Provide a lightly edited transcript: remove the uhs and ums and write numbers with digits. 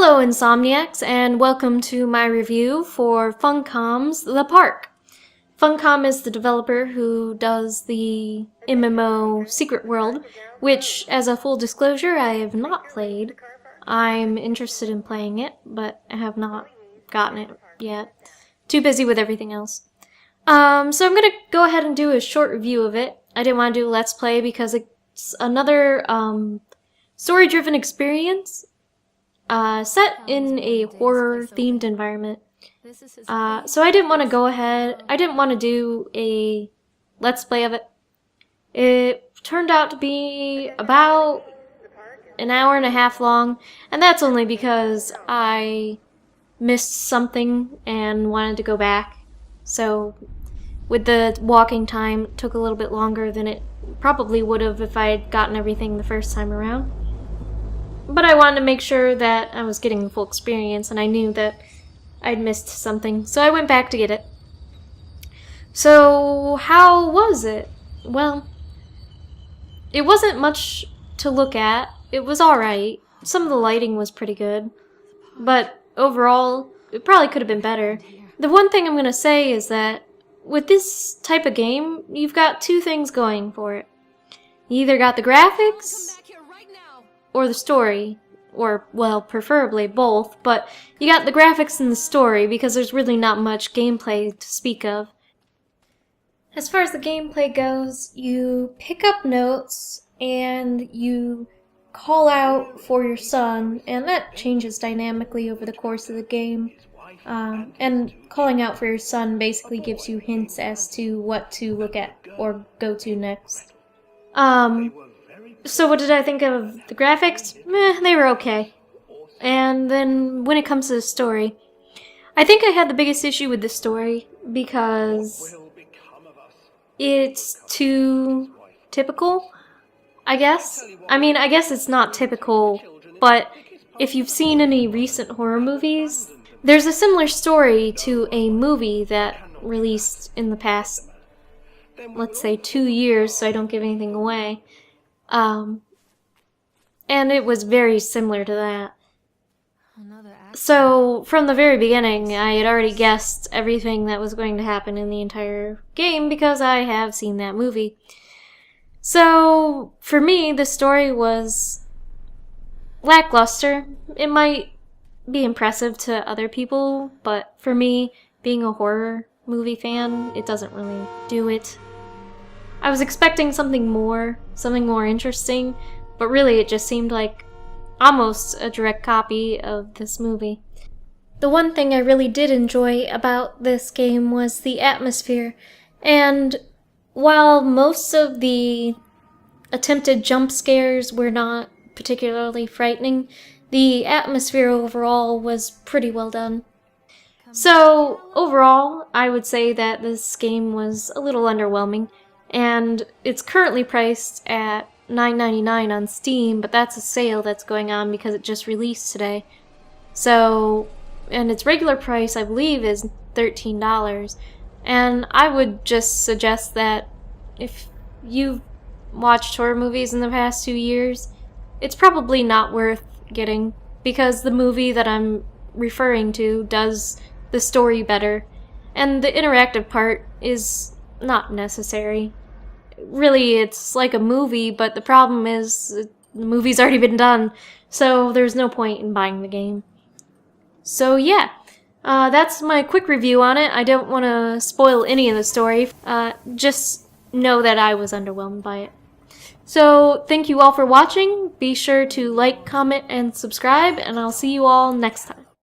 Hello Insomniacs, and welcome to my review for Funcom's The Park. Funcom is the developer who does the MMO Secret World, which, as a full disclosure, I have not played. I'm interested in playing it, but I have not gotten it yet. Too busy with everything else. So I'm gonna go ahead and do a short review of it. I didn't want to do a Let's Play because it's another story-driven experience set in a horror-themed environment. So I didn't want to go ahead, I didn't want to do a Let's Play of it. It turned out to be about an hour and a half long, and that's only because I missed something and wanted to go back. So with the walking time, it took a little bit longer than it probably would have if I had gotten everything the first time around. But I wanted to make sure that I was getting the full experience, and I knew that I'd missed something, so I went back to get it. So, how was it? Well, it wasn't much to look at. It was alright. Some of the lighting was pretty good. But overall, it probably could have been better. The one thing I'm going to say is that with this type of game, you've got two things going for it. You either got the graphics or the story, or, well, preferably both, but you got the graphics and the story because there's really not much gameplay to speak of. As far as the gameplay goes, you pick up notes and you call out for your son, and that changes dynamically over the course of the game. And calling out for your son basically gives you hints as to what to look at or go to next. So what did I think of the graphics? They were okay. And then when it comes to the story, I think I had the biggest issue with the story because it's too typical, I guess. I mean, I guess it's not typical, but if you've seen any recent horror movies, there's a similar story to a movie that released in the past, let's say 2 years, so I don't give anything away. And it was very similar to that. So, from the very beginning, I had already guessed everything that was going to happen in the entire game because I have seen that movie. So, for me, the story was lackluster. It might be impressive to other people, but for me, being a horror movie fan, it doesn't really do it. I was expecting something more interesting, but really it just seemed like almost a direct copy of this movie. The one thing I really did enjoy about this game was the atmosphere, and while most of the attempted jump scares were not particularly frightening, the atmosphere overall was pretty well done. So, overall, I would say that this game was a little underwhelming. And it's currently priced at $9.99 on Steam, but that's a sale that's going on because it just released today. So, and its regular price, I believe, is $13. And I would just suggest that if you've watched horror movies in the past 2 years, it's probably not worth getting, because the movie that I'm referring to does the story better, and the interactive part is not necessary. Really, it's like a movie, but the problem is the movie's already been done, so there's no point in buying the game. So yeah, that's my quick review on it. I don't want to spoil any of the story. Just know that I was underwhelmed by it. So thank you all for watching. Be sure to like, comment, and subscribe, and I'll see you all next time.